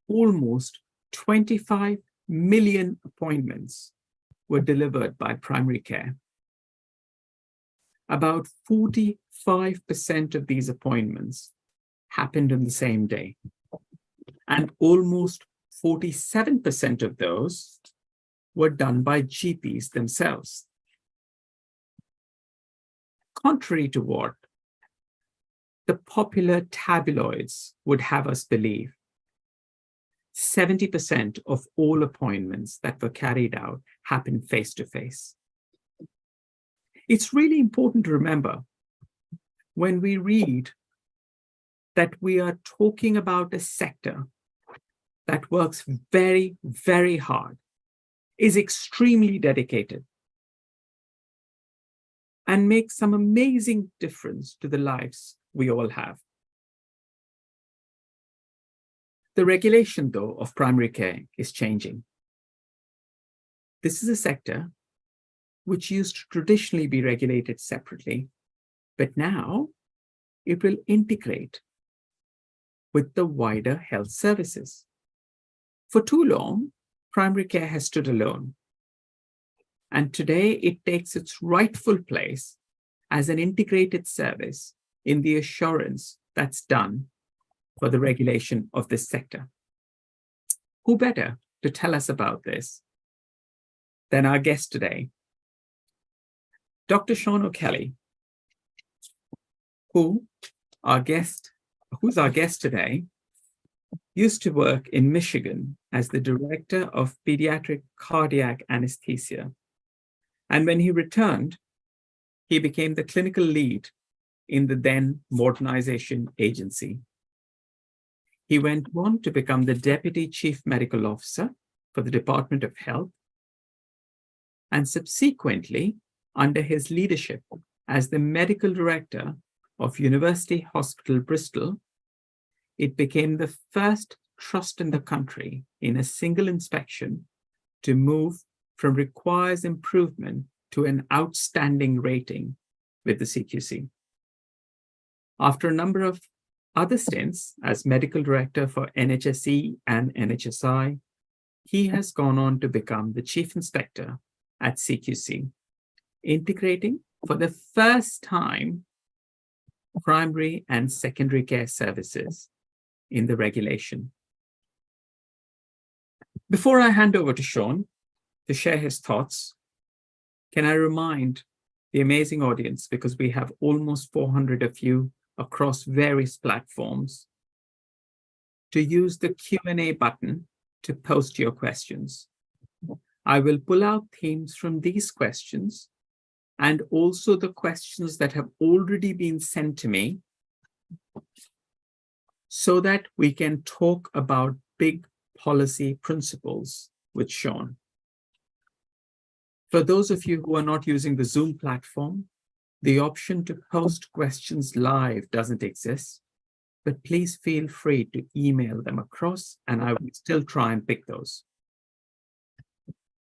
almost 25 million appointments were delivered by primary care. About 45% of these appointments happened on the same day, and almost 47% of those were done by GPs themselves. Contrary to what the popular tabloids would have us believe, 70% of all appointments that were carried out happened face-to-face. It's really important to remember when we read that we are talking about a sector that works very, very hard, is extremely dedicated, and makes some amazing difference to the lives we all have. The regulation, though, of primary care is changing. This is a sector which used to traditionally be regulated separately, but now it will integrate with the wider health services. For too long, primary care has stood alone, and today it takes its rightful place as an integrated service in the assurance that's done for the regulation of this sector. Who better to tell us about this than our guest today, Dr. Sean O'Kelly, who's our guest today, used to work in Michigan as the director of pediatric cardiac anesthesia. And when he returned, he became the clinical lead in the then Modernization Agency. He went on to become the Deputy Chief Medical Officer for the Department of Health, and subsequently, under his leadership as the Medical Director of University Hospital Bristol, it became the first trust in the country in a single inspection to move from requires improvement to an outstanding rating with the CQC. After a number of other stints as medical director for NHSE and NHSI, he has gone on to become the chief inspector at CQC, integrating for the first time primary and secondary care services in the regulation. Before I hand over to Sean to share his thoughts, can I remind the amazing audience, because we have almost 400 of you across various platforms, to use the Q&A button to post your questions. I will pull out themes from these questions and also the questions that have already been sent to me, so that we can talk about big policy principles with Sean. For those of you who are not using the Zoom platform, the option to post questions live doesn't exist, but please feel free to email them across and I will still try and pick those.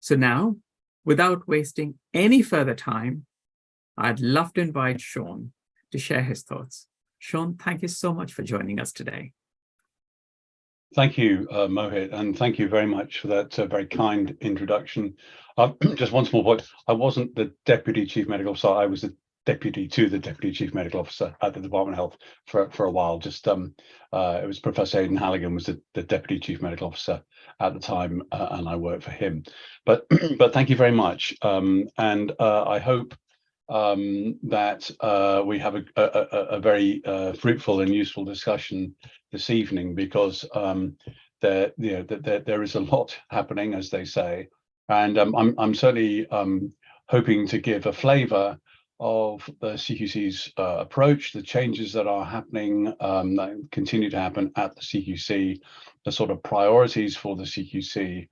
So now, without wasting any further time, I'd love to invite Sean to share his thoughts. Sean, thank you so much for joining us today. Thank you, Mohit, and thank you very much for that very kind introduction. Just one small point. I wasn't the Deputy Chief Medical Officer. I was the Deputy to the Deputy Chief Medical Officer at the Department of Health for a while. Just it was Professor Aidan Halligan was the Deputy Chief Medical Officer at the time, and I worked for him. But thank you very much, and I hope that we have a very fruitful and useful discussion this evening, because there is a lot happening, as they say, and I'm certainly hoping to give a flavour of the CQC's approach, the changes that are happening, that continue to happen at the CQC, the sort of priorities for the CQC.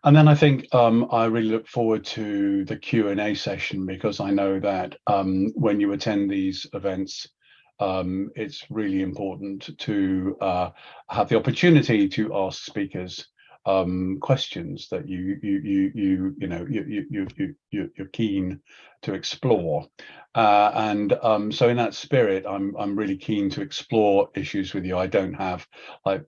And then I think I really look forward to the Q&A session, because I know that when you attend these events, it's really important to have the opportunity to ask speakers questions that you're keen to explore, so in that spirit, I'm really keen to explore issues with you. I don't have,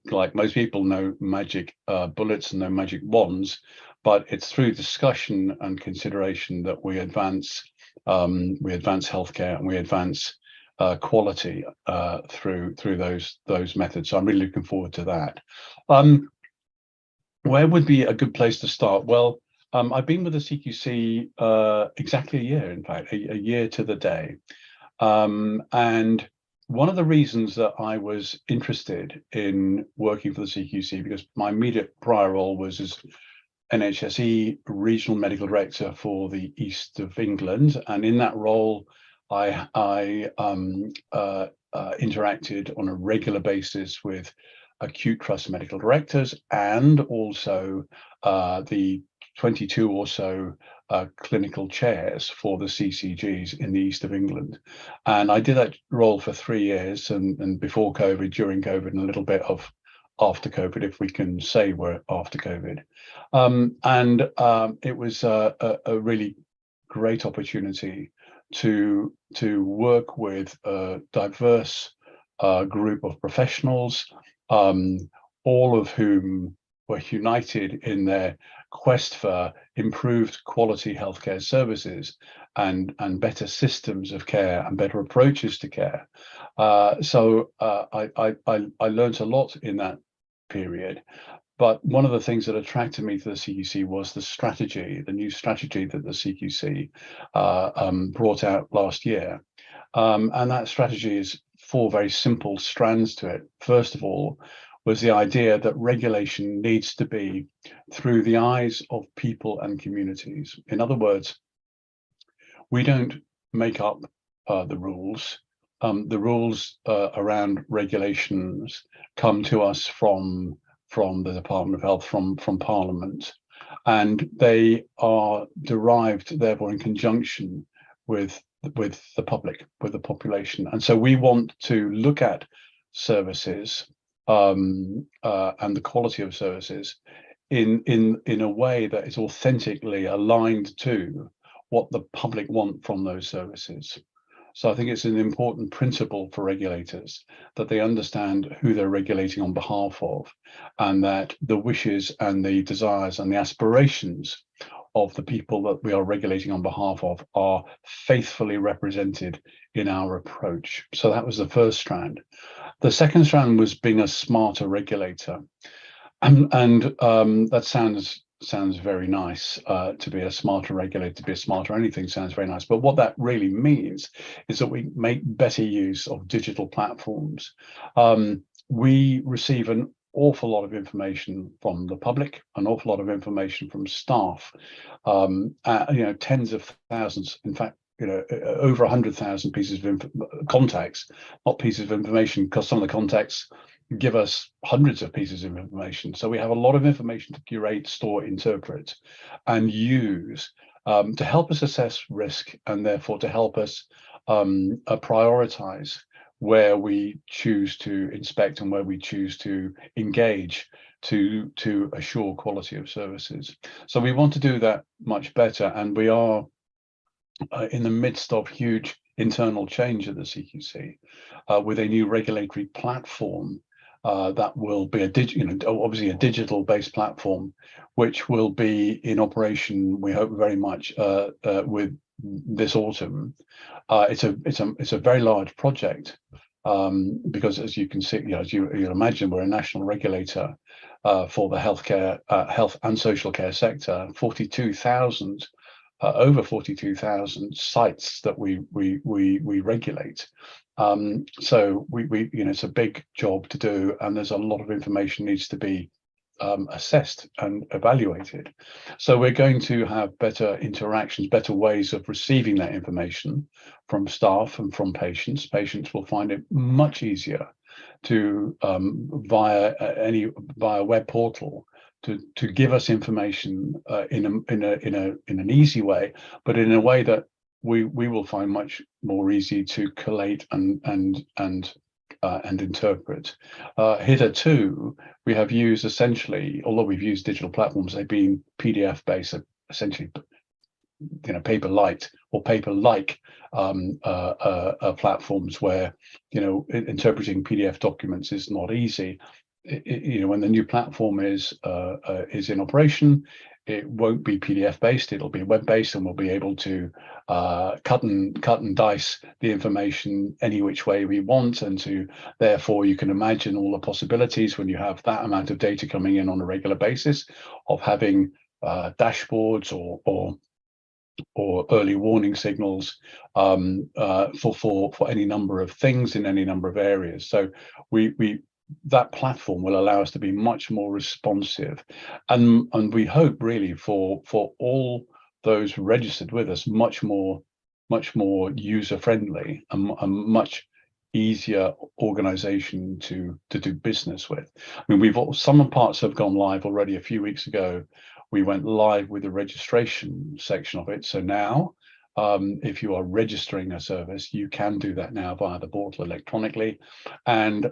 like most people, no magic bullets and no magic wands, but it's through discussion and consideration that we advance healthcare, and we advance quality through those methods. So I'm really looking forward to that. Where would be a good place to start? Well, I've been with the CQC exactly a year, in fact, a year to the day. And one of the reasons that I was interested in working for the CQC, because my immediate prior role was as NHSE Regional Medical Director for the East of England, and in that role, I interacted on a regular basis with acute trust medical directors, and also the 22 or so clinical chairs for the CCGs in the East of England. And I did that role for 3 years, and before COVID, during COVID, and a little bit of after COVID, if we can say we're after COVID. It was a really great opportunity to work with a diverse group of professionals, all of whom were united in their quest for improved quality healthcare services and better systems of care and better approaches to care. So I learned a lot in that period. But one of the things that attracted me to the CQC was the strategy, the new strategy that the CQC brought out last year. And that strategy is 4 very simple strands to it. First of all, was the idea that regulation needs to be through the eyes of people and communities. In other words, we don't make up the rules. The rules around regulations come to us from the Department of Health, from Parliament, and they are derived therefore in conjunction with the public, with the population. And so we want to look at services and the quality of services in a way that is authentically aligned to what the public want from those services. So I think it's an important principle for regulators that they understand who they're regulating on behalf of, and that the wishes and the desires and the aspirations of the people that we are regulating on behalf of are faithfully represented in our approach. So that was the first strand. The second strand was being a smarter regulator. And that sounds very nice, to be a smarter regulator, to be a smarter anything sounds very nice. But what that really means is that we make better use of digital platforms. We receive an awful lot of information from the public, an awful lot of information from staff, tens of thousands, in fact, over 100,000 pieces of contacts, not pieces of information, because some of the contacts give us hundreds of pieces of information. So we have a lot of information to curate, store, interpret, and use to help us assess risk, and therefore to help us prioritize where we choose to inspect and where we choose to engage to assure quality of services. So we want to do that much better, and we are in the midst of huge internal change at the CQC with a new regulatory platform that will be obviously a digital-based platform, which will be in operation, we hope very much, with this autumn. It's a very large project because, as you can see, as you imagine, we're a national regulator for the healthcare, health and social care sector. 42,000. Over 42,000 sites that we regulate. So we it's a big job to do, and there's a lot of information needs to be assessed and evaluated. So we're going to have better interactions, better ways of receiving that information from staff and from patients. Patients will find it much easier to via web portal to give us information in an easy way, but in a way that we will find much more easy to collate and and interpret. Hitherto, we have used essentially, although we've used digital platforms, they've been PDF based, essentially, paper-light or paper-like platforms where, interpreting PDF documents is not easy. When the new platform is in operation, it won't be PDF based, it'll be web based, and we'll be able to cut and dice the information any which way we want. And therefore you can imagine all the possibilities when you have that amount of data coming in on a regular basis, of having dashboards or early warning signals for any number of things in any number of areas. So that platform will allow us to be much more responsive, and we hope really for all those registered with us, much more user friendly and a much easier organization to do business with. I mean, some parts have gone live already. A few weeks ago we went live with the registration section of it. So now if you are registering a service, you can do that now via the portal electronically, and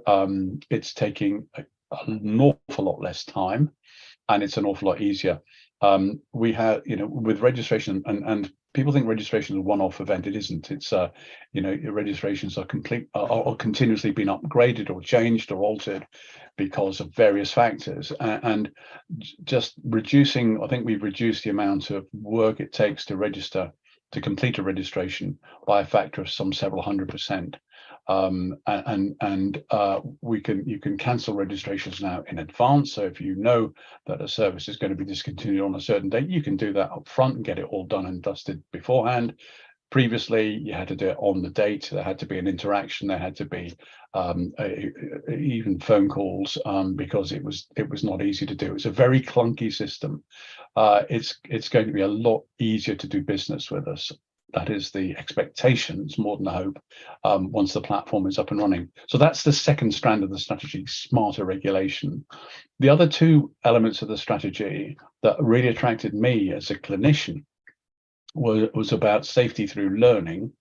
it's taking an awful lot less time, and it's an awful lot easier. We have, with registration, and people think registration is a one-off event. It isn't. It's registrations are continuously being upgraded or changed or altered because of various factors, and just reducing. I think we've reduced the amount of work it takes to complete a registration by a factor of some several hundred%. You can cancel registrations now in advance. So if you know that a service is going to be discontinued on a certain date, you can do that up front and get it all done and dusted beforehand. Previously, you had to do it on the date. There had to be an interaction. There had to be even phone calls because it was not easy to do. It's a very clunky system. It's going to be a lot easier to do business with us. That is the expectations, more than the hope, once the platform is up and running. So that's the second strand of the strategy: smarter regulation. The other two elements of the strategy that really attracted me as a clinician was about safety through learning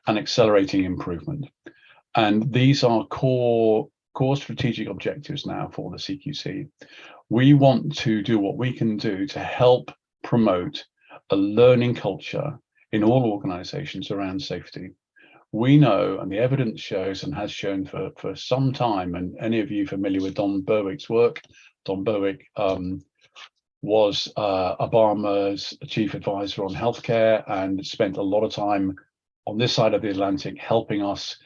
and accelerating improvement. And these are core strategic objectives now for the CQC. We want to do what we can do to help promote a learning culture in all organizations around safety. We know, and the evidence shows and has shown for some time, and any of you familiar with Don Berwick's work, Don Berwick was Obama's chief advisor on healthcare and spent a lot of time on this side of the Atlantic helping us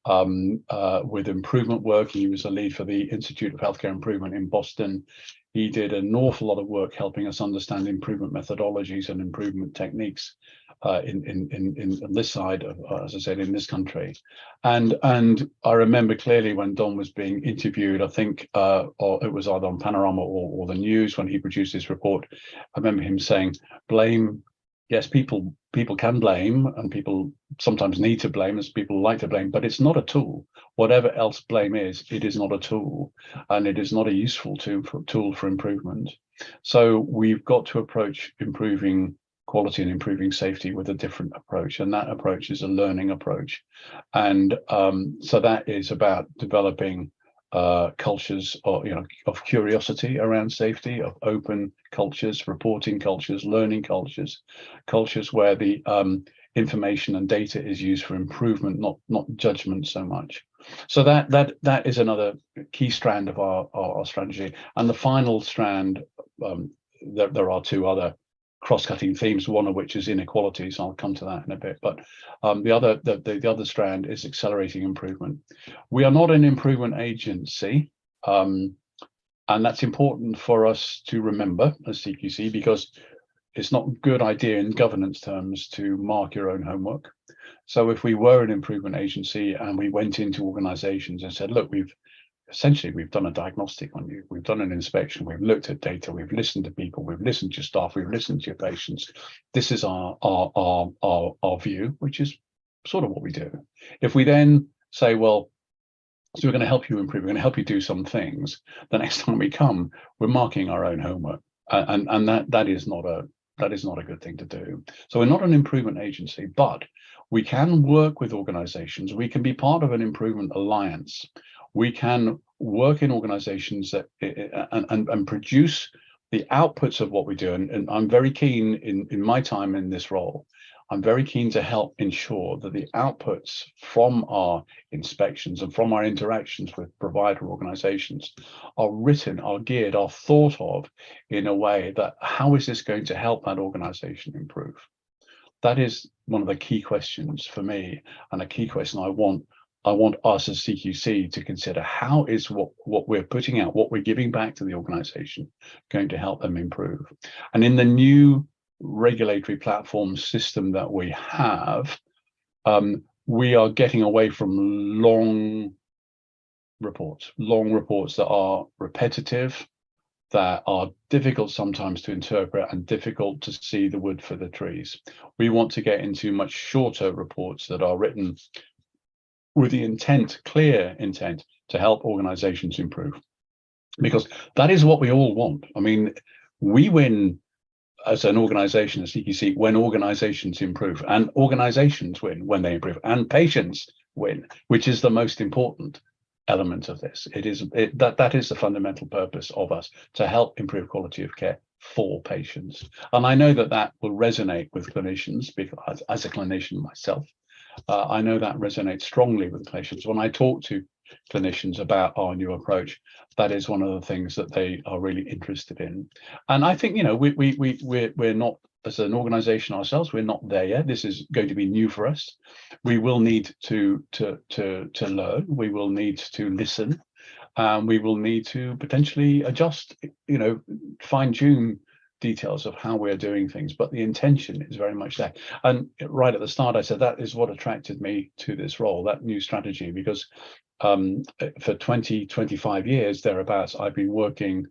with improvement work. He was a lead for the Institute of Healthcare Improvement in Boston. He did an awful lot of work helping us understand improvement methodologies and improvement techniques in this side of, as I said, in this country. And I remember clearly when Don was being interviewed, I think, or it was either on Panorama or the news when he produced his report. I remember him saying, blame, yes, people can blame, and people sometimes need to blame, as people like to blame, but it's not a tool. Whatever else blame is, it is not a tool, and it is not a useful tool for improvement. So we've got to approach improving quality and improving safety with a different approach, and that approach is a learning approach. And so that is about developing cultures of curiosity around safety, of open cultures, reporting cultures, learning cultures where the information and data is used for improvement, not judgment so much. So that is another key strand of our strategy. And the final strand, there are two other cross-cutting themes, one of which is inequalities. I'll come to that in a bit, but the other strand is accelerating improvement. We are not an improvement agency, and that's important for us to remember as CQC, because it's not a good idea in governance terms to mark your own homework. So if we were an improvement agency and we went into organizations and said, look, we've done a diagnostic on you, we've done an inspection, we've looked at data, we've listened to people, we've listened to your staff, we've listened to your patients. This is our view, which is sort of what we do. If we then say, well, so we're going to help you improve, we're going to help you do some things, the next time we come, we're marking our own homework, and that is not a good thing to do. So we're not an improvement agency, but we can work with organizations. We can be part of an improvement alliance we can work in organizations that and produce the outputs of what we do. And I'm very keen in my time in this role, I'm very keen to help ensure that the outputs from our inspections and from our interactions with provider organizations are written, are geared, are thought of in a way that how is this going to help that organization improve? That is one of the key questions for me, and a key question I want us as CQC to consider. How is what we're putting out, what we're giving back to the organization, going to help them improve? And in the new regulatory platform system that we have, we are getting away from long reports that are repetitive, that are difficult sometimes to interpret and difficult to see the wood for the trees. We want to get into much shorter reports that are written with the intent, clear intent, to help organizations improve. Because that is what we all want. I mean, we win as an organization, as CQC, when organizations improve, and organizations win when they improve, and patients win, which is the most important element of this. That is the fundamental purpose of us, to help improve quality of care for patients. And I know that will resonate with clinicians, because as a clinician myself, I know that resonates strongly with clinicians. When I talk to clinicians about our new approach, that is one of the things that they are really interested in. And I think, you know, we're not, as an organization ourselves, we're not there yet. This is going to be new for us. We will need to learn. We will need to listen. We will need to potentially adjust, you know, fine-tune details of how we're doing things, but the intention is very much there. And right at the start, I said that is what attracted me to this role, that new strategy, because for 20-25 years thereabouts, I've been working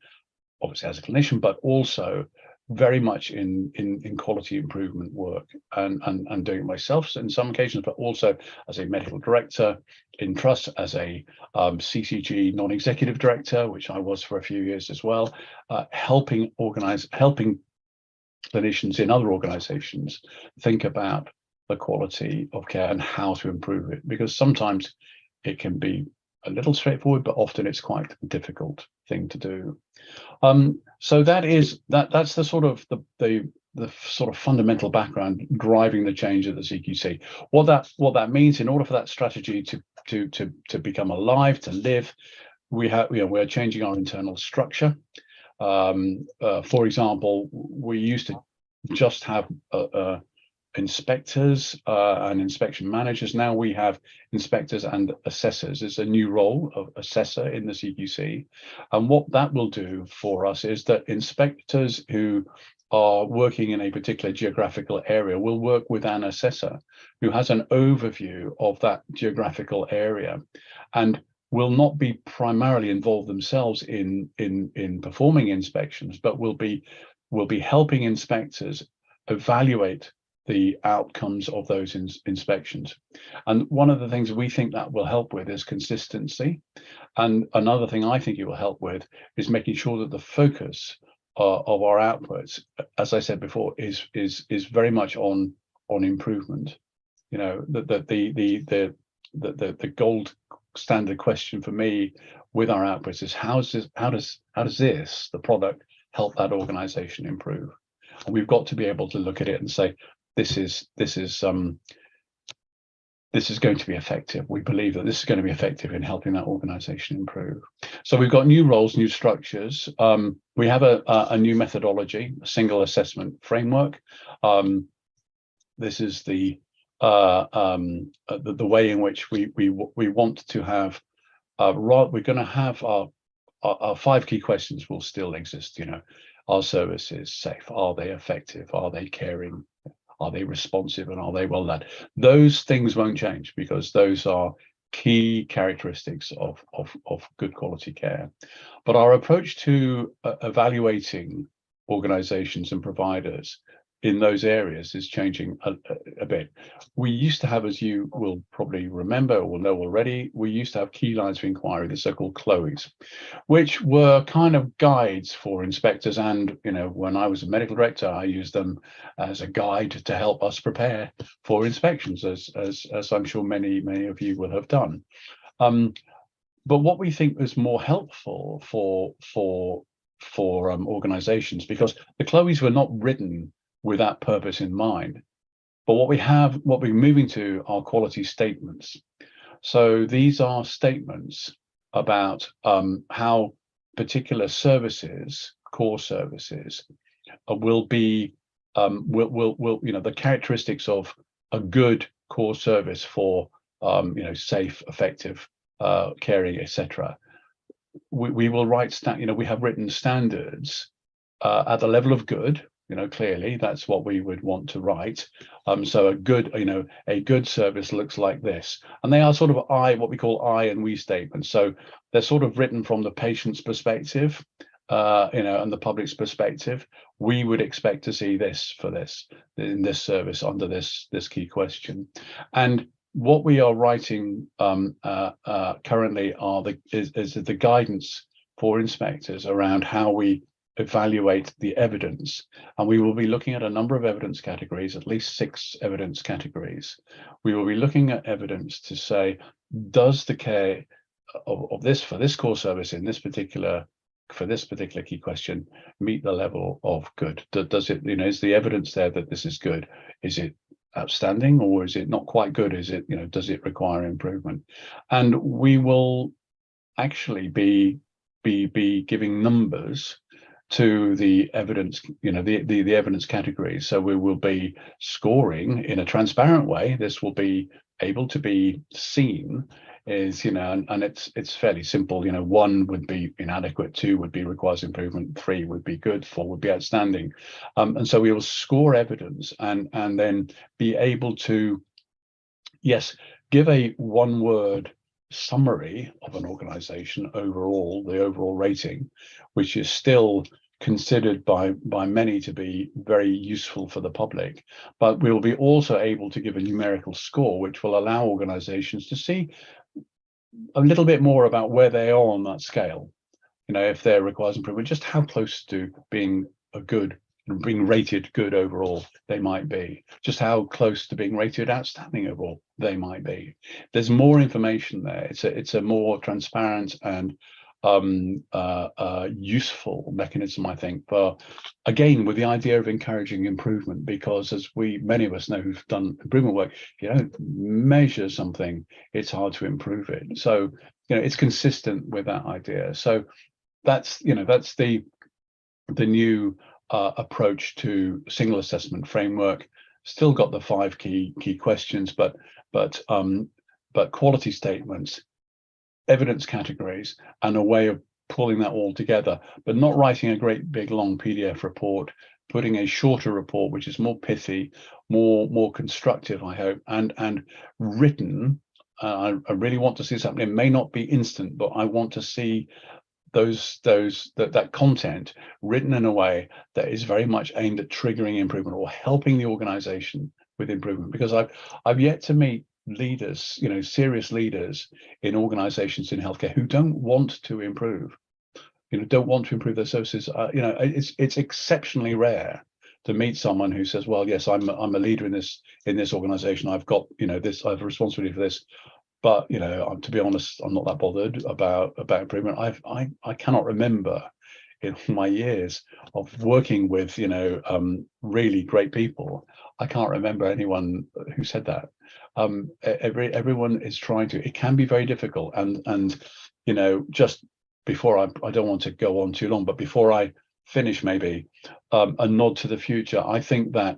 obviously as a clinician, but also very much in quality improvement work, and doing it myself in some occasions, but also as a medical director in trust, as a CCG non-executive director, which I was for a few years as well, helping clinicians in other organizations think about the quality of care and how to improve it, because sometimes it can be a little straightforward, but often it's quite a difficult thing to do. So that's the sort of the sort of fundamental background driving the change at the CQC. What that means, in order for that strategy to become alive, to live, we're changing our internal structure. For example, we used to just have inspectors and inspection managers. Now we have inspectors and assessors. It's a new role of assessor in the CQC. And what that will do for us is that inspectors who are working in a particular geographical area will work with an assessor who has an overview of that geographical area, and will not be primarily involved themselves in performing inspections, but will be helping inspectors evaluate the outcomes of those inspections. And one of the things we think that will help with is consistency. And another thing I think it will help with is making sure that the focus of our outputs, as I said before, is very much on improvement. You know, the gold standard question for me with our outputs is how does this, the product, help that organization improve? And we've got to be able to look at it and say, this is going to be effective. We believe that this is going to be effective in helping that organization improve. So we've got new roles, new structures. We have a new methodology, a single assessment framework. This is the way in which we want to have. We're going to have our 5 key questions will still exist. You know, are services safe? Are they effective? Are they caring? Are they responsive, and are they well led? Those things won't change, because those are key characteristics of good quality care. But our approach to evaluating organizations and providers in those areas is changing a bit. We used to have, as you will probably remember or will know already, we used to have key lines of inquiry, the so-called CLOEs, which were kind of guides for inspectors. And, you know, when I was a medical director, I used them as a guide to help us prepare for inspections, as I'm sure many of you will have done. but what we think is more helpful for organizations, because the Chloes were not written with that purpose in mind, but what we're moving to are quality statements. So these are statements about how particular services, core services, will be will the characteristics of a good core service for safe, effective caring, etc. We will write we have written standards at the level of good. Clearly that's what we would want to write. So a good service looks like this, and they are sort of what we call I and we statements. So they're sort of written from the patient's perspective, and the public's perspective. We would expect to see this in this service under this key question. And what we are writing currently is the guidance for inspectors around how we evaluate the evidence. And we will be looking at a number of evidence categories, at least 6 evidence categories. We will be looking at evidence to say, does the care of this for this core service in this particular key question meet the level of good? Does it, is the evidence there that this is good? Is it outstanding, or is it not quite good? Is it, does it require improvement? And we will actually be giving numbers to the evidence, the evidence categories. So we will be scoring in a transparent way. This will be able to be seen is, and it's fairly simple. 1 would be inadequate, 2 would be requires improvement, 3 would be good, 4 would be outstanding. And so we will score evidence and then be able to, yes, give a one-word summary of an organization overall, the overall rating, which is still considered by many to be very useful for the public. But we will be also able to give a numerical score, which will allow organizations to see a little bit more about where they are on that scale. If there requires improvement, just how close to being being rated good overall they might be, just how close to being rated outstanding overall they might be. There's more information there. It's a more transparent and useful mechanism, I think, for, again, with the idea of encouraging improvement, because as many of us know who've done improvement work, if you don't measure something, it's hard to improve it. So it's consistent with that idea. So that's the new approach to single assessment framework. Still got the 5 key questions, but quality statements, evidence categories, and a way of pulling that all together, but not writing a great big long PDF report, putting a shorter report which is more pithy, more constructive, I hope, and written. I really want to see this happening. It may not be instant, but I want to see that content written in a way that is very much aimed at triggering improvement or helping the organization with improvement. Because I've yet to meet leaders, serious leaders in organizations in healthcare who don't want to improve, don't want to improve their services. It's exceptionally rare to meet someone who says, well, yes, I'm a leader in this organization. I've got, this, I have a responsibility for this. But to be honest, I'm not that bothered about improvement. I cannot remember in my years of working with really great people. I can't remember anyone who said that. Everyone is trying to. It can be very difficult, and just before I don't want to go on too long, but before I finish, maybe a nod to the future. I think that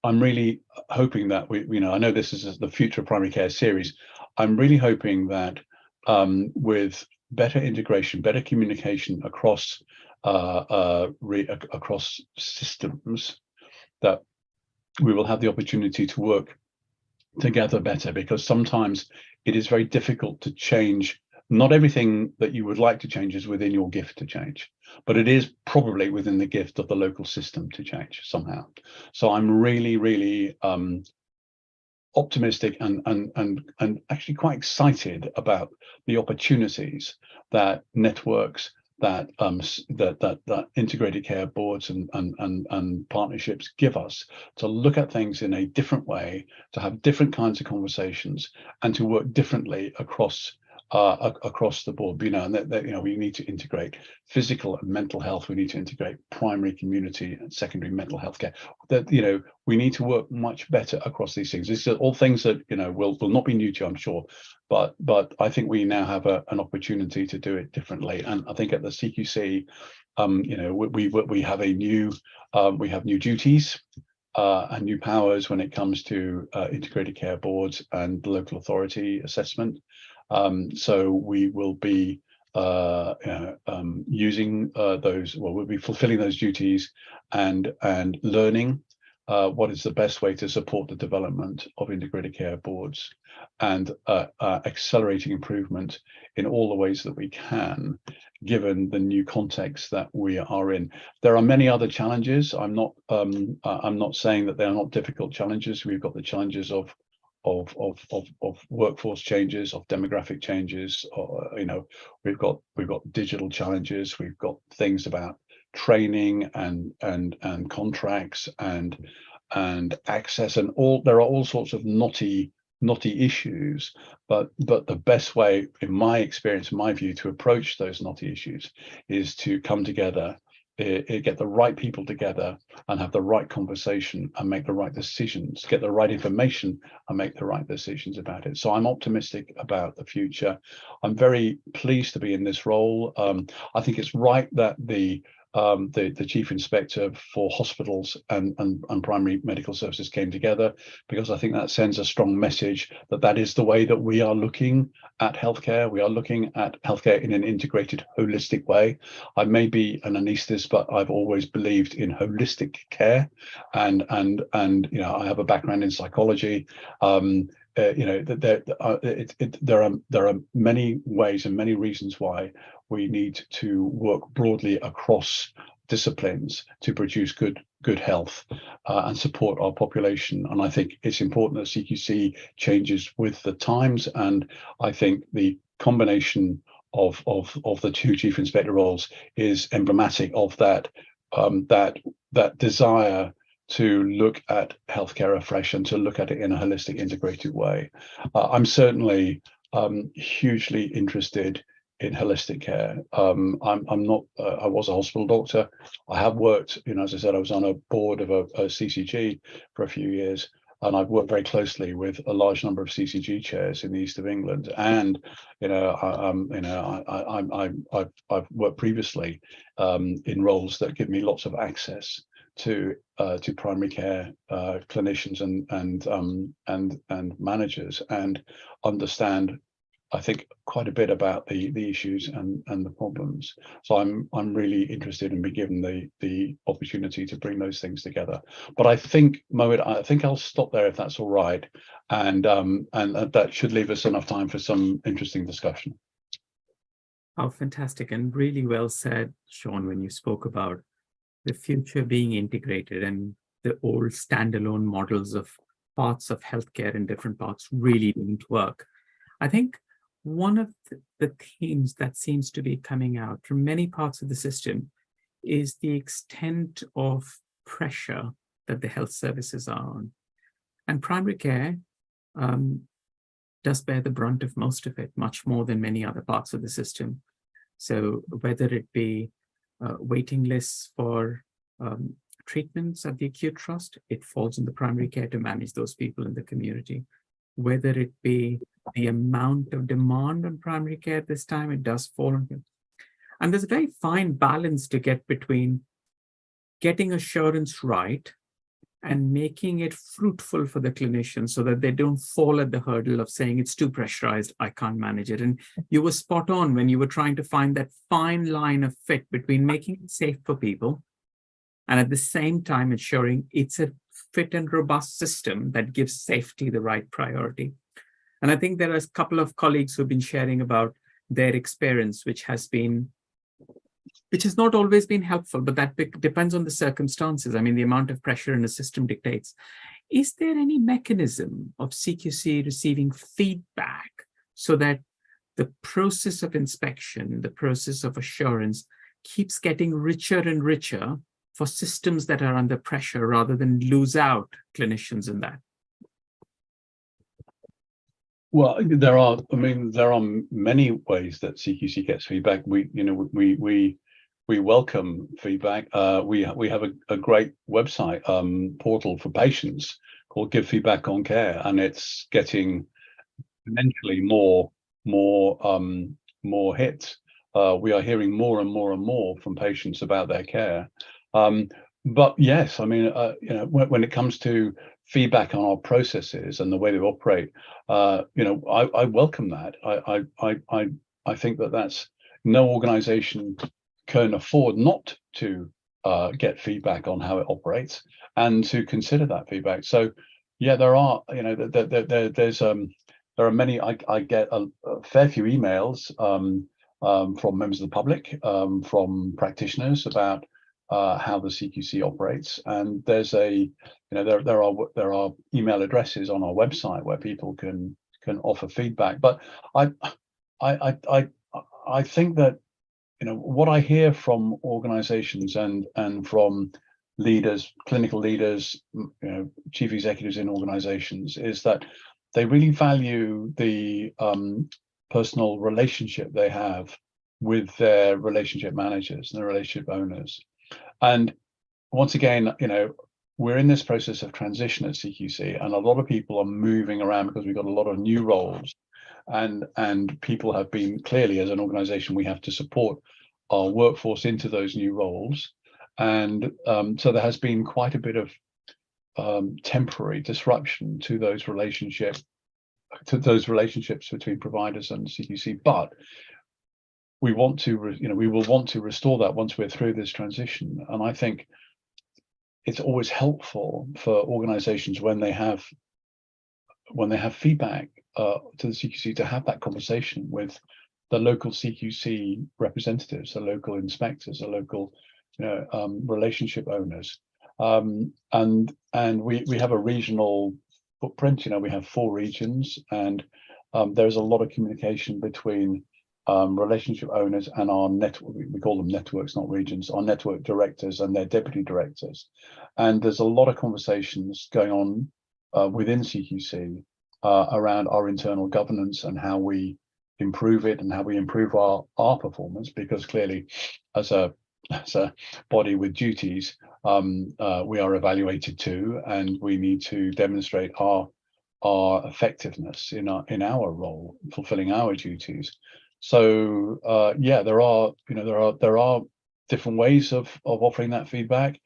I'm really hoping that I know this is the Future of Primary Care series. I'm really hoping that with better integration, better communication across across systems, that we will have the opportunity to work together better, because sometimes it is very difficult to change. Not everything that you would like to change is within your gift to change, but it is probably within the gift of the local system to change somehow. So I'm really, really optimistic and actually quite excited about the opportunities that networks, that integrated care boards and partnerships give us to look at things in a different way, to have different kinds of conversations, and to work differently across across the board, and that we need to integrate physical and mental health. We need to integrate primary, community, and secondary mental health care. That we need to work much better across these things. These are all things that will not be new to you, I'm sure, but I think we now have an opportunity to do it differently. And I think at the CQC, we have new duties and new powers when it comes to integrated care boards and local authority assessment. So we will be using those. Well, we'll be fulfilling those duties and learning what is the best way to support the development of integrated care boards, and accelerating improvement in all the ways that we can, given the new context that we are in. There are many other challenges. I'm not saying that they are not difficult challenges. We've got the challenges of workforce changes, of demographic changes. We've got digital challenges. We've got things about training and contracts and access, and there are all sorts of knotty issues. But the best way, in my experience, in my view, to approach those knotty issues is to come together, get the right people together and have the right conversation and make the right decisions, get the right information and make the right decisions about it. So I'm optimistic about the future. I'm very pleased to be in this role. I think it's right that the Chief Inspector for Hospitals and Primary Medical Services came together, because I think that sends a strong message that is the way that we are looking at healthcare. We are looking at healthcare in an integrated, holistic way. I may be an anaesthetist, but I've always believed in holistic care, and I have a background in psychology. There are many ways and many reasons why we need to work broadly across disciplines to produce good health and support our population. And I think it's important that CQC changes with the times. And I think the combination of the two chief inspector roles is emblematic of that desire to look at healthcare afresh and to look at it in a holistic, integrated way. I'm certainly hugely interested in holistic care. I'm not. I was a hospital doctor. I have worked. As I said, I was on a board of a CCG for a few years, and I've worked very closely with a large number of CCG chairs in the east of England. And I've worked previously in roles that give me lots of access to primary care clinicians and managers, and understand, I think, quite a bit about the issues and the problems. So I'm really interested in being given the opportunity to bring those things together. But I think, Mohit, I think I'll stop there if that's all right, and that should leave us enough time for some interesting discussion. Oh, fantastic, and really well said, Sean, when you spoke about the future being integrated and the old standalone models of parts of healthcare in different parts really didn't work. I think one of the themes that seems to be coming out from many parts of the system is the extent of pressure that the health services are on. And primary care does bear the brunt of most of it, much more than many other parts of the system. So whether it be waiting lists for treatments at the acute trust, it falls in the primary care to manage those people in the community. Whether it be the amount of demand on primary care this time, it does fall on them. And there's a very fine balance to get between getting assurance right and making it fruitful for the clinicians so that they don't fall at the hurdle of saying it's too pressurized, I can't manage it. And you were spot on when you were trying to find that fine line of fit between making it safe for people and at the same time ensuring it's a fit and robust system that gives safety the right priority. And I think there are a couple of colleagues who've been sharing about their experience, which has not always been helpful, but that depends on the circumstances. I mean, the amount of pressure in the system dictates. Is there any mechanism of CQC receiving feedback so that the process of inspection, the process of assurance keeps getting richer and richer for systems that are under pressure rather than lose out clinicians in that? Well, I mean, there are many ways that CQC gets feedback. We welcome feedback. We have a great website portal for patients called Give Feedback on Care, and it's getting exponentially more hits. We are hearing more and more and more from patients about their care. But yes, I mean, when it comes to feedback on our processes and the way they operate, I welcome that. I think that that's no organization can afford not to get feedback on how it operates and to consider that feedback. So yeah, there are, there are many. I get a fair few emails from members of the public, from practitioners about how the CQC operates, and there's there are email addresses on our website where people can offer feedback. But I think that what I hear from organizations and from leaders, clinical leaders, chief executives in organizations, is that they really value the personal relationship they have with their relationship managers and their relationship owners. And once again, we're in this process of transition at CQC, and a lot of people are moving around because we've got a lot of new roles, and people have been, clearly as an organization, we have to support our workforce into those new roles. And so there has been quite a bit of temporary disruption to those relationships between providers and CQC. But we want to, we will want to restore that once we're through this transition. And I think it's always helpful for organizations when they have feedback to the CQC to have that conversation with the local CQC representatives, the local inspectors, the local relationship owners. And we have a regional footprint. We have 4 regions, and there's a lot of communication between relationship owners and our network. We call them networks, not regions. Our network directors and their deputy directors, and there's a lot of conversations going on within CQC around our internal governance and how we improve it and how we improve our performance, because clearly as a body with duties, we are evaluated too, and we need to demonstrate our effectiveness in our role, fulfilling our duties. So yeah, there are different ways of offering that feedback.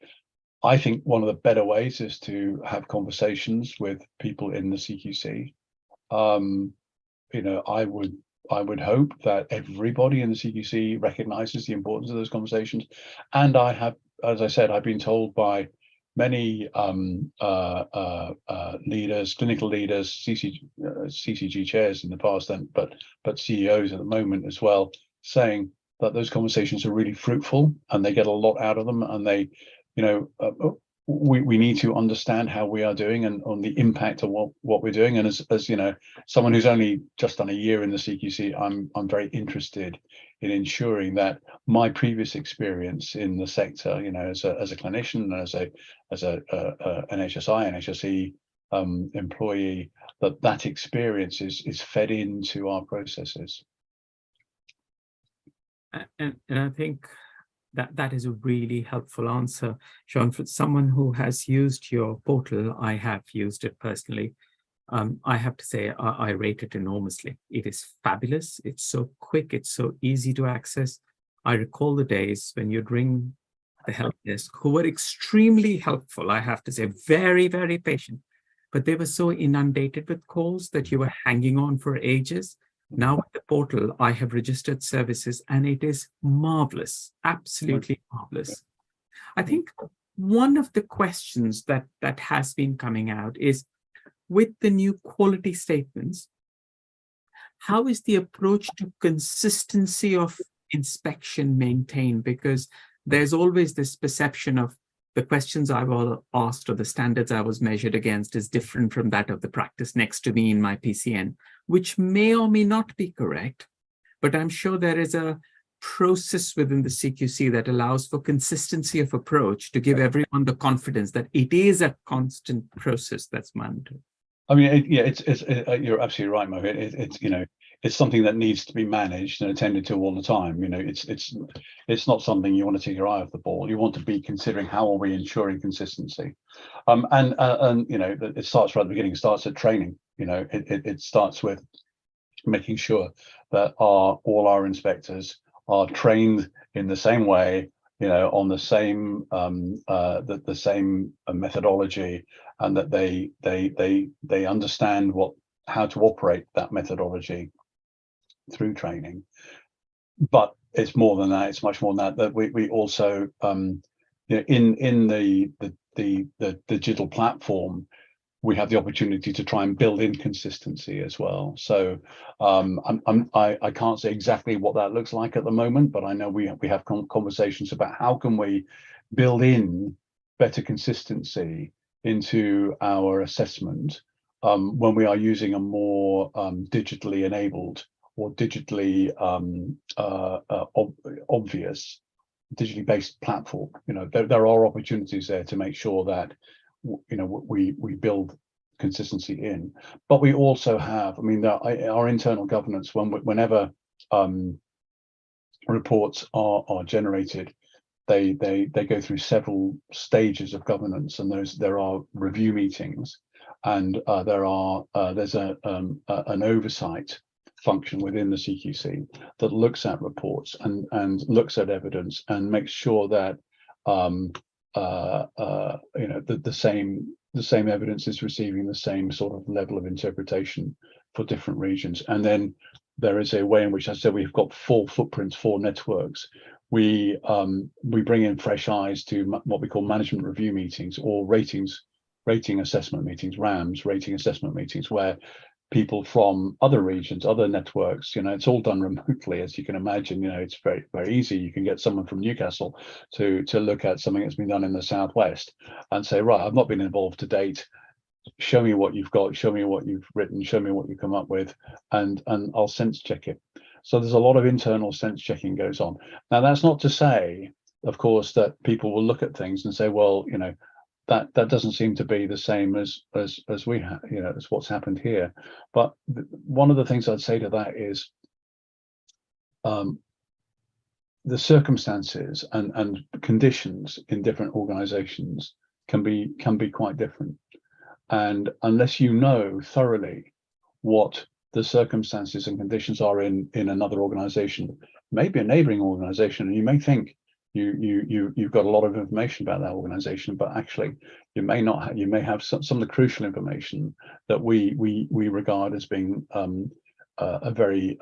I think one of the better ways is to have conversations with people in the CQC. I would hope that everybody in the CQC recognizes the importance of those conversations. And I have, as I said, I've been told by many leaders, clinical leaders, CCG chairs in the past, but CEOs at the moment as well, saying that those conversations are really fruitful and they get a lot out of them, and they, we need to understand how we are doing and on the impact of what we're doing. And as someone who's only just done a year in the CQC, I'm very interested in ensuring that my previous experience in the sector, as a clinician and as a NHSI, NHSE employee, that experience is fed into our processes. And I think that is a really helpful answer, Sean. For someone who has used your portal, I have used it personally. I have to say, I rate it enormously. It is fabulous. It's so quick. It's so easy to access. I recall the days when you'd ring the help desk, who were extremely helpful, I have to say, very, very patient. But they were so inundated with calls that you were hanging on for ages. Now with the portal, I have registered services, and it is marvelous, absolutely marvelous. I think one of the questions that has been coming out is, with the new quality statements, how is the approach to consistency of inspection maintained? Because there's always this perception of the questions I was asked or the standards I was measured against is different from that of the practice next to me in my PCN, which may or may not be correct. But I'm sure there is a process within the CQC that allows for consistency of approach to give everyone the confidence that it is a constant process that's monitored. I mean, you're absolutely right, Mo. It's it's something that needs to be managed and attended to all the time. It's not something you want to take your eye off the ball. You want to be considering how are we ensuring consistency, and it starts right at the beginning. It starts at training. It starts with making sure that all our inspectors are trained in the same way, on the same the same methodology, and that they understand how to operate that methodology through training. But it's more than that. It's much more than that. That we also in the digital platform, we have the opportunity to try and build in consistency as well. So I can't say exactly what that looks like at the moment, but I know we have conversations about how can we build in better consistency into our assessment when we are using a more digitally enabled or digitally obvious, digitally based platform. There are opportunities there to make sure that we build consistency in, but we also have, I mean, our internal governance, whenever reports are generated, they go through several stages of governance, and there are review meetings, and there's an oversight function within the CQC that looks at reports and looks at evidence and makes sure that the same evidence is receiving the same sort of level of interpretation for different regions. And then there is a way in which, I said, we've got 4 footprints, 4 networks. We bring in fresh eyes to what we call management review meetings, or rating assessment meetings, RAMs, rating assessment meetings, where people from other regions, other networks, it's all done remotely, as you can imagine. It's very, very easy. You can get someone from Newcastle to look at something that's been done in the Southwest and say, right, I've not been involved to date. Show me what you've got, show me what you've written, show me what you come up with, and I'll sense check it. So there's a lot of internal sense checking goes on. Now, that's not to say, of course, that people will look at things and say, well, that doesn't seem to be the same as we have, as what's happened here. But one of the things I'd say to that is the circumstances and conditions in different organizations can be quite different. And unless you know thoroughly what the circumstances and conditions are in another organization, maybe a neighboring organization, and you may think you've got a lot of information about that organization, but actually you may not have, you may have some of the crucial information that we regard as being a very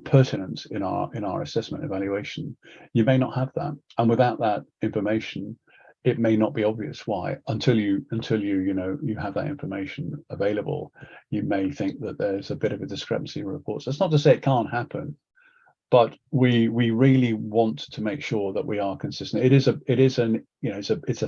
pertinent in our assessment evaluation. You may not have that, and without that information, it may not be obvious why. Until you have that information available, you may think that there's a bit of a discrepancy in reports. That's not to say it can't happen, but we really want to make sure that we are consistent. It's a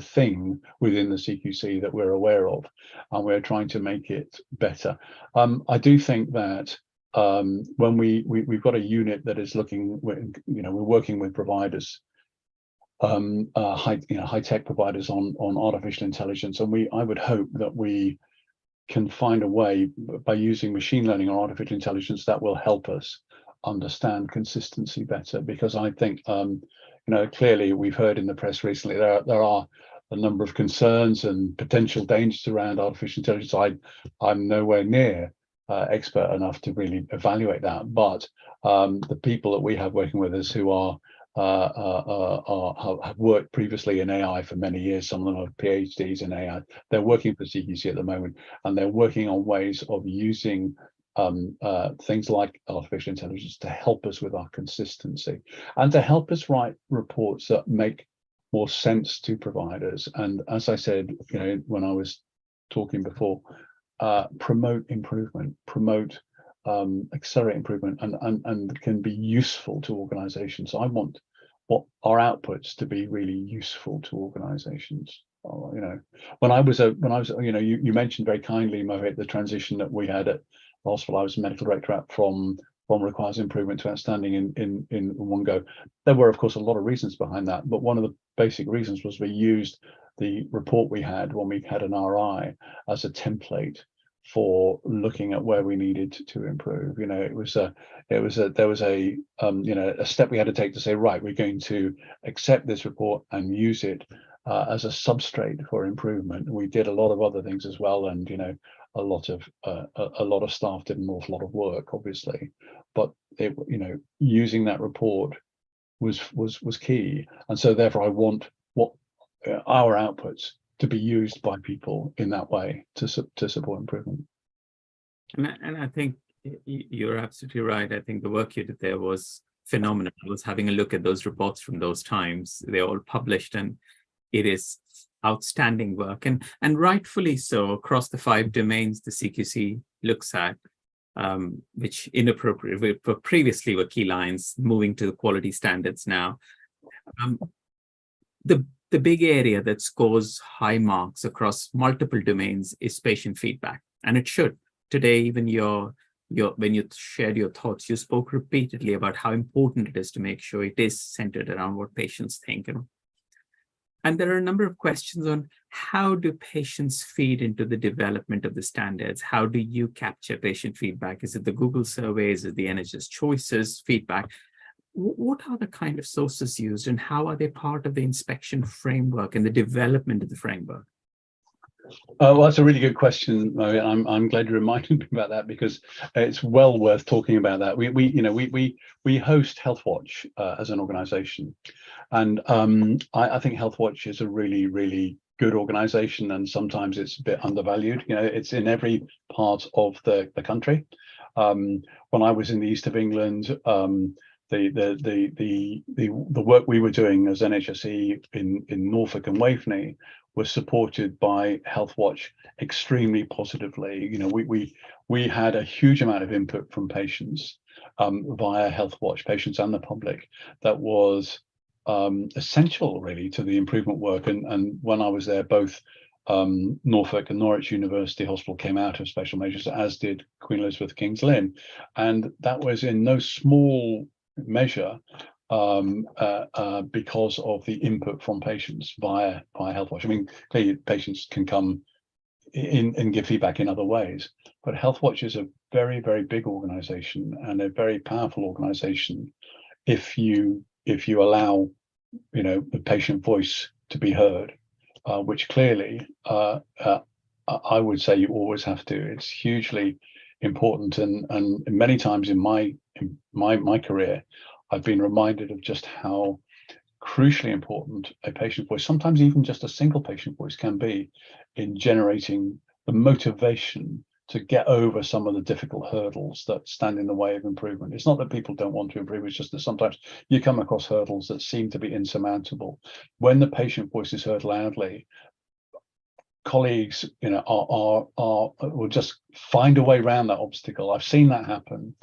thing within the CQC that we're aware of, and we're trying to make it better. I do think that when we've got a unit that is looking, we're working with providers, high tech providers on artificial intelligence, and I would hope that we can find a way by using machine learning or artificial intelligence that will help us understand consistency better. Because I think clearly we've heard in the press recently there are a number of concerns and potential dangers around artificial intelligence. I'm nowhere near expert enough to really evaluate that, but the people that we have working with us who have worked previously in AI for many years, some of them have PhDs in AI, they're working for CQC at the moment, and they're working on ways of using things like artificial intelligence to help us with our consistency and to help us write reports that make more sense to providers. And as I said, when I was talking before, promote improvement, accelerate improvement, and can be useful to organizations. I want what our outputs to be really useful to organizations. When I was you mentioned very kindly, Mohit, the transition that we had at the hospital I was medical director at, from requires improvement to outstanding in one go. There were, of course, a lot of reasons behind that, but one of the basic reasons was we used the report we had when we had an RI as a template for looking at where we needed to improve. You know, there was a step we had to take to say, right, we're going to accept this report and use it as a substrate for improvement. We did a lot of other things as well, and you know, a lot of staff did an awful lot of work, obviously, but using that report was key. And so therefore I want our outputs to be used by people in that way to support improvement. And I think you're absolutely right. I think the work you did there was phenomenal. I was having a look at those reports from those times. They're all published, and it is outstanding work, and rightfully so, across the 5 domains the CQC looks at, which inappropriate previously were key lines, moving to the quality standards now. The big area that scores high marks across multiple domains is patient feedback, and it should. Today, even when you shared your thoughts, you spoke repeatedly about how important it is to make sure it is centered around what patients think. And there are a number of questions on how do patients feed into the development of the standards? How do you capture patient feedback? Is it the Google surveys? Is it the NHS Choices feedback? What are the kind of sources used, and how are they part of the inspection framework and the development of the framework? Well, that's a really good question, Mo. I'm glad you reminded me about that, because it's well worth talking about that. We host Healthwatch as an organisation, and I think Healthwatch is a really, really good organisation, and sometimes it's a bit undervalued. You know, it's in every part of the country. When I was in the east of England, the work we were doing as NHSE in Norfolk and Waveney was supported by Healthwatch extremely positively. You know, we had a huge amount of input from patients via Healthwatch, patients and the public, that was essential really to the improvement work. And when I was there, both Norfolk and Norwich University Hospital came out of special measures, as did Queen Elizabeth King's Lynn, and that was in no small measure because of the input from patients via Healthwatch. I mean, clearly patients can come in and give feedback in other ways, but Healthwatch is a very, very big organization and a very powerful organization if you allow, you know, the patient voice to be heard, which clearly I would say you always have to. It's hugely important, and many times in my career, I've been reminded of just how crucially important a patient voice, sometimes even just a single patient voice, can be in generating the motivation to get over some of the difficult hurdles that stand in the way of improvement. It's not that people don't want to improve, it's just that sometimes you come across hurdles that seem to be insurmountable. When the patient voice is heard loudly, colleagues, you know, will just find a way around that obstacle. I've seen that happen.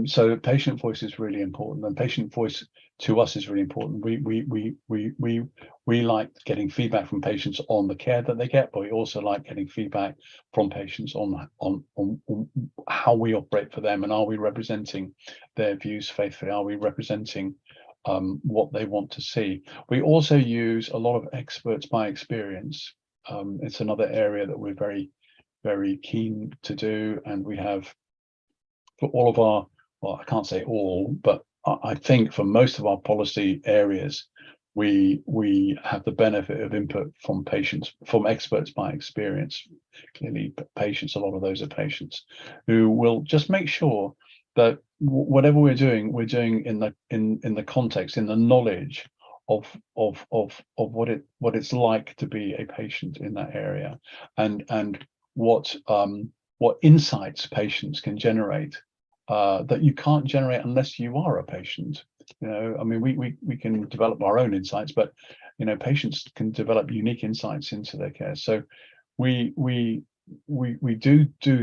So patient voice is really important, and patient voice to us is really important. We like getting feedback from patients on the care that they get, but we also like getting feedback from patients on how we operate for them, and are we representing their views faithfully? Are we representing what they want to see? We also use a lot of experts by experience. It's another area that we're very, very keen to do, and we have, for all of our, well, I can't say all, but I think for most of our policy areas, we have the benefit of input from patients, from experts by experience. Clearly, patients, a lot of those are patients who will just make sure that whatever we're doing in the context, in the knowledge of what it's like to be a patient in that area, and what insights patients can generate that you can't generate unless you are a patient. You know, I mean, we can develop our own insights, but you know, patients can develop unique insights into their care. So we do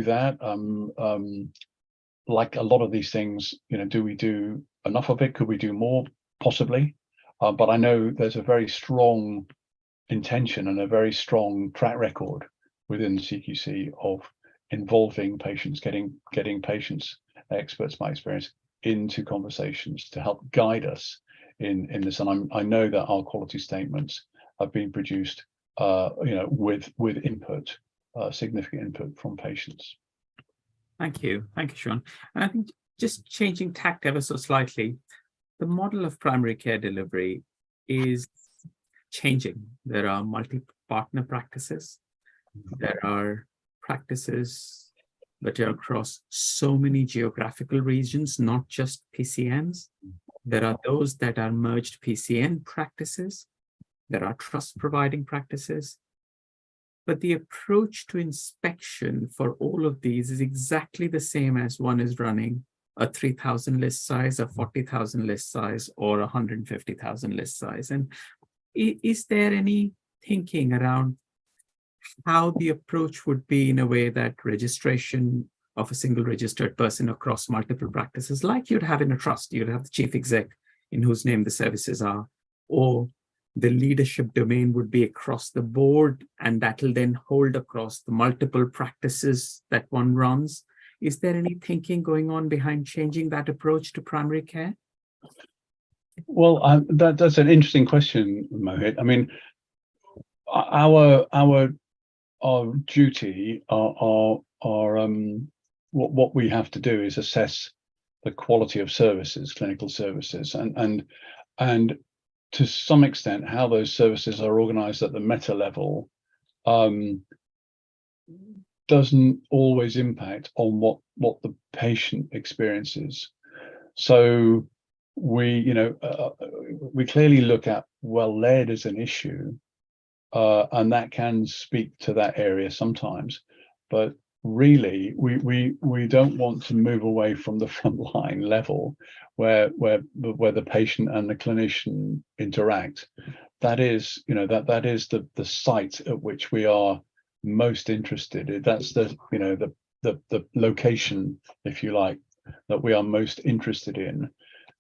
that. Like a lot of these things, you know, do we do enough of it? Could we do more? Possibly. But I know there's a very strong intention and a very strong track record within the CQC of involving patients, getting patients, experts by experience, into conversations to help guide us in this. And I know that our quality statements have been produced, you know, with input significant input from patients. Thank you, Sean. And I think just changing tack ever so slightly, the model of primary care delivery is changing. There are multi-partner practices. There are practices that are across so many geographical regions, not just PCNs. There are those that are merged PCN practices. There are trust providing practices. But the approach to inspection for all of these is exactly the same as one is running a 3,000 list size, a 40,000 list size, or 150,000 list size. And is there any thinking around how the approach would be in a way that registration of a single registered person across multiple practices, like you'd have in a trust, you'd have the chief exec in whose name the services are, or the leadership domain would be across the board, and that will then hold across the multiple practices that one runs? Is there any thinking going on behind changing that approach to primary care? Well, that's an interesting question, Mohit. I mean, our duty, what we have to do is assess the quality of services, clinical services, and to some extent how those services are organized at the meta level doesn't always impact on what the patient experiences. So we clearly look at well-led as an issue, and that can speak to that area sometimes, but really we don't want to move away from the frontline level where the patient and the clinician interact. That is, that is the site at which we are most interested. That's the location, if you like, that we are most interested in,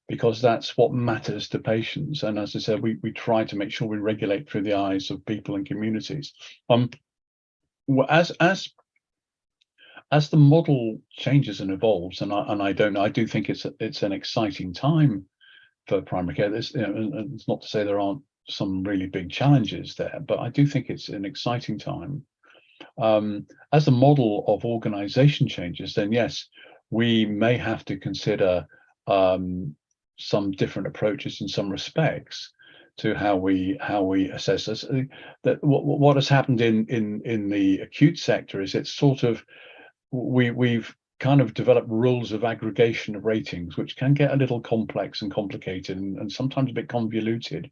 because that's what matters to patients. And as I said, we try to make sure we regulate through the eyes of people and communities. As the model changes and evolves, and I do think it's an exciting time for primary care. It's not to say there aren't some really big challenges there, but I do think it's an exciting time. As the model of organization changes, then yes, we may have to consider some different approaches in some respects to how we assess this. That what has happened in the acute sector is it's sort of we've kind of developed rules of aggregation of ratings, which can get a little complex and complicated and sometimes a bit convoluted,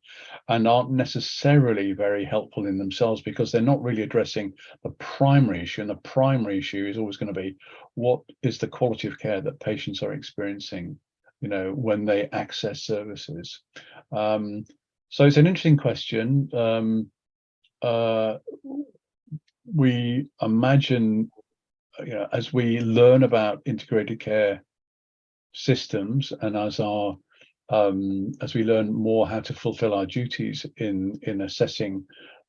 and aren't necessarily very helpful in themselves, because they're not really addressing the primary issue. And the primary issue is always going to be, what is the quality of care that patients are experiencing, when they access services? So it's an interesting question. We imagine, as we learn about integrated care systems, and as we learn more how to fulfill our duties in assessing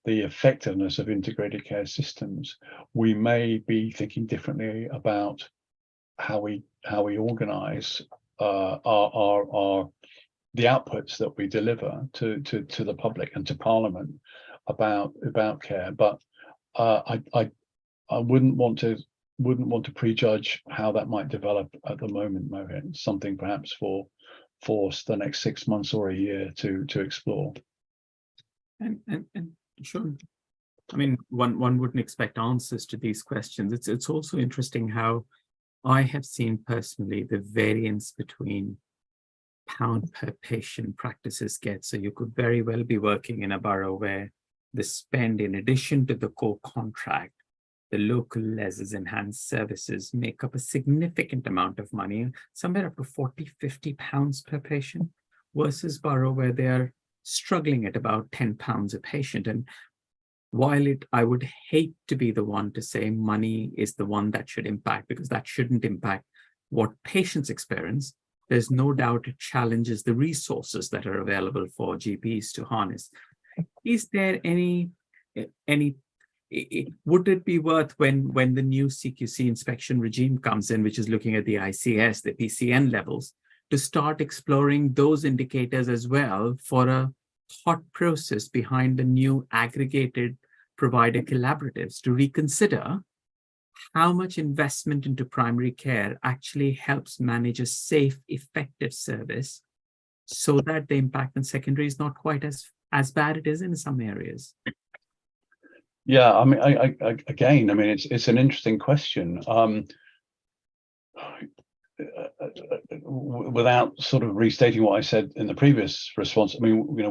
the effectiveness of integrated care systems, we may be thinking differently about how we organize the outputs that we deliver to the public and to Parliament about care. But I wouldn't want to prejudge how that might develop at the moment, Mohit. Something perhaps for the next 6 months or a year to explore. And sure. I mean, one wouldn't expect answers to these questions. It's also interesting how I have seen personally the variance between pound per patient practices get. So you could very well be working in a borough where the spend, in addition to the core contract, the local leases enhanced services make up a significant amount of money, somewhere up to 40, 50 pounds per patient, versus borough where they are struggling at about 10 pounds a patient. And while I would hate to be the one to say money is the one that should impact, because that shouldn't impact what patients experience, there's no doubt it challenges the resources that are available for GPs to harness. Is there any would it be worth, when the new CQC inspection regime comes in, which is looking at the ICS, the PCN levels, to start exploring those indicators as well for a thought process behind the new aggregated provider collaboratives to reconsider how much investment into primary care actually helps manage a safe, effective service so that the impact on secondary is not quite as bad it is in some areas. Yeah, I mean, again, I mean, it's an interesting question. Without sort of restating what I said in the previous response, I mean, you know,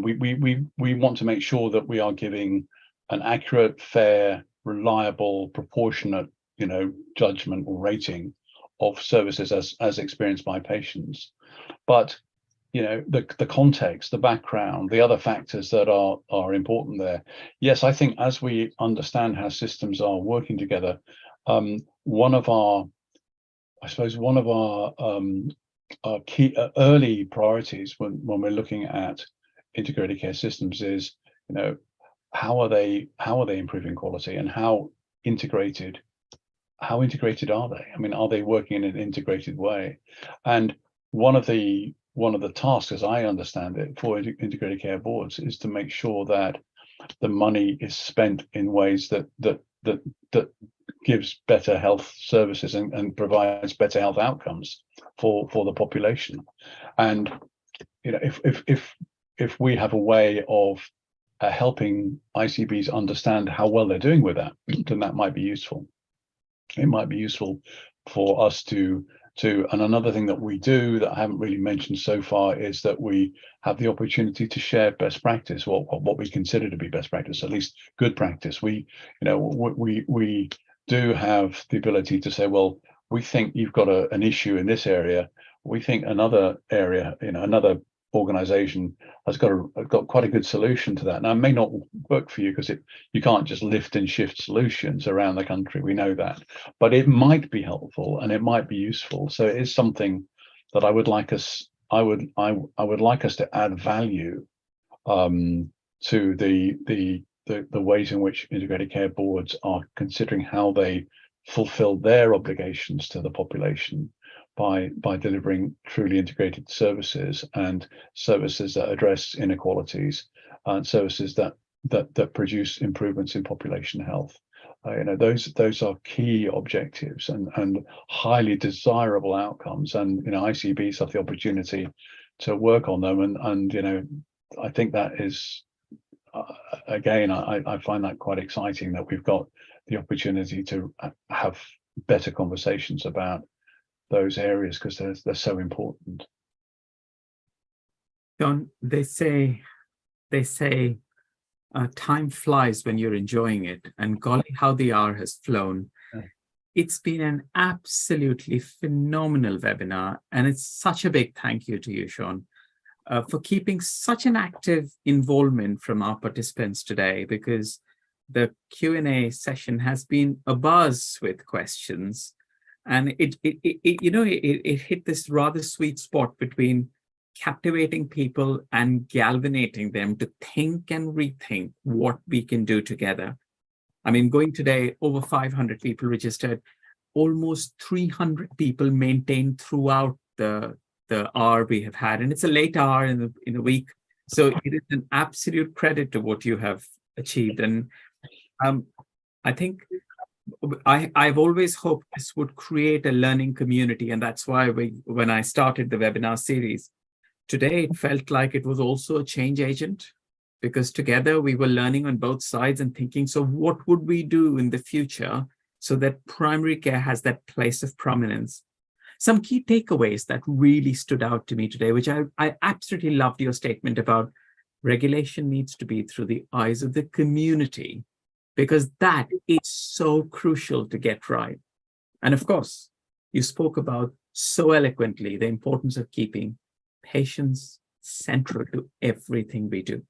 we want to make sure that we are giving an accurate, fair, reliable, proportionate, you know, judgment or rating of services as experienced by patients. But you know, the context, the background, the other factors that are important there. Yes, I think as we understand how systems are working together, one of our key early priorities when we're looking at integrated care systems is, you know, how are they improving quality, and how integrated are they? I mean, are they working in an integrated way? And one of the tasks, as I understand it, for integrated care boards is to make sure that the money is spent in ways that gives better health services and provides better health outcomes for the population. And you know, if we have a way of helping ICBs understand how well they're doing with that, then that might be useful. It might be useful for us to and another thing that we do that I haven't really mentioned so far is that we have the opportunity to share best practice, what we consider to be best practice, at least good practice. We do have the ability to say, well, we think you've got an issue in this area. We think another area, you know, another organization has got quite a good solution to that. Now, it may not work for you because you can't just lift and shift solutions around the country. We know that, but it might be helpful and it might be useful. So it is something that I would like us to add value to the ways in which integrated care boards are considering how they fulfill their obligations to the population by delivering truly integrated services, and services that address inequalities, and services that produce improvements in population health. You know, those are key objectives and highly desirable outcomes. And you know, ICBs have the opportunity to work on them. And you know, I think that is again, I find that quite exciting that we've got the opportunity to have better conversations about those areas because they're so important. John, they say time flies when you're enjoying it, and golly, how the hour has flown. Yeah. It's been an absolutely phenomenal webinar, and it's such a big thank you to you, Sean, for keeping such an active involvement from our participants today, because the Q&A session has been abuzz with questions. And it hit this rather sweet spot between captivating people and galvanizing them to think and rethink what we can do together. I mean, going today, over 500 people registered, almost 300 people maintained throughout the hour we have had. And it's a late hour in the week. So it is an absolute credit to what you have achieved. And I think I've always hoped this would create a learning community, and that's why when I started the webinar series, today it felt like it was also a change agent, because together we were learning on both sides and thinking, so what would we do in the future so that primary care has that place of prominence? Some key takeaways that really stood out to me today, which I absolutely loved your statement about regulation needs to be through the eyes of the community, because that is so crucial to get right. And of course, you spoke about so eloquently the importance of keeping patients central to everything we do.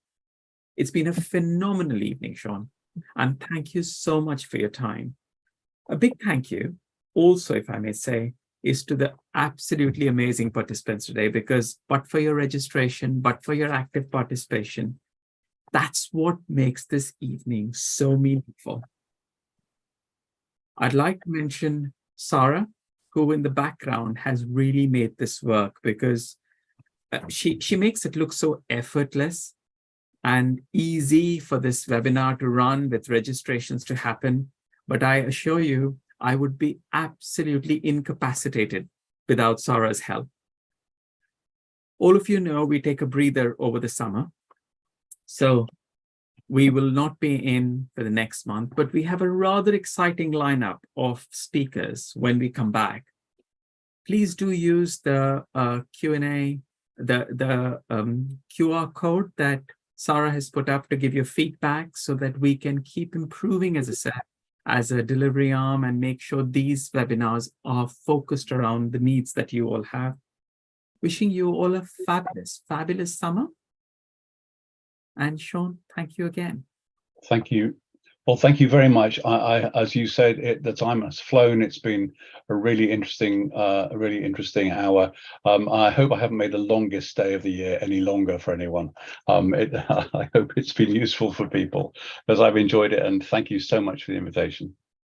It's been a phenomenal evening, Sean, and thank you so much for your time. A big thank you also, if I may say, is to the absolutely amazing participants today, because but for your registration, but for your active participation, that's what makes this evening so meaningful. I'd like to mention Sarah, who in the background has really made this work, because she makes it look so effortless. and easy for this webinar to run with registrations to happen. But I assure you, I would be absolutely incapacitated without Sara's help. All of you know we take a breather over the summer. So we will not be in for the next month, but we have a rather exciting lineup of speakers when we come back. Please do use the Q&A, the QR code that Sara has put up to give your feedback so that we can keep improving, as I said, as a delivery arm and make sure these webinars are focused around the needs that you all have. Wishing you all a fabulous, fabulous summer. And Sean, thank you again. Thank you. Well, thank you very much. As you said, the time has flown. It's been a really interesting hour. I hope I haven't made the longest day of the year any longer for anyone. I hope it's been useful for people, because I've enjoyed it. And thank you so much for the invitation.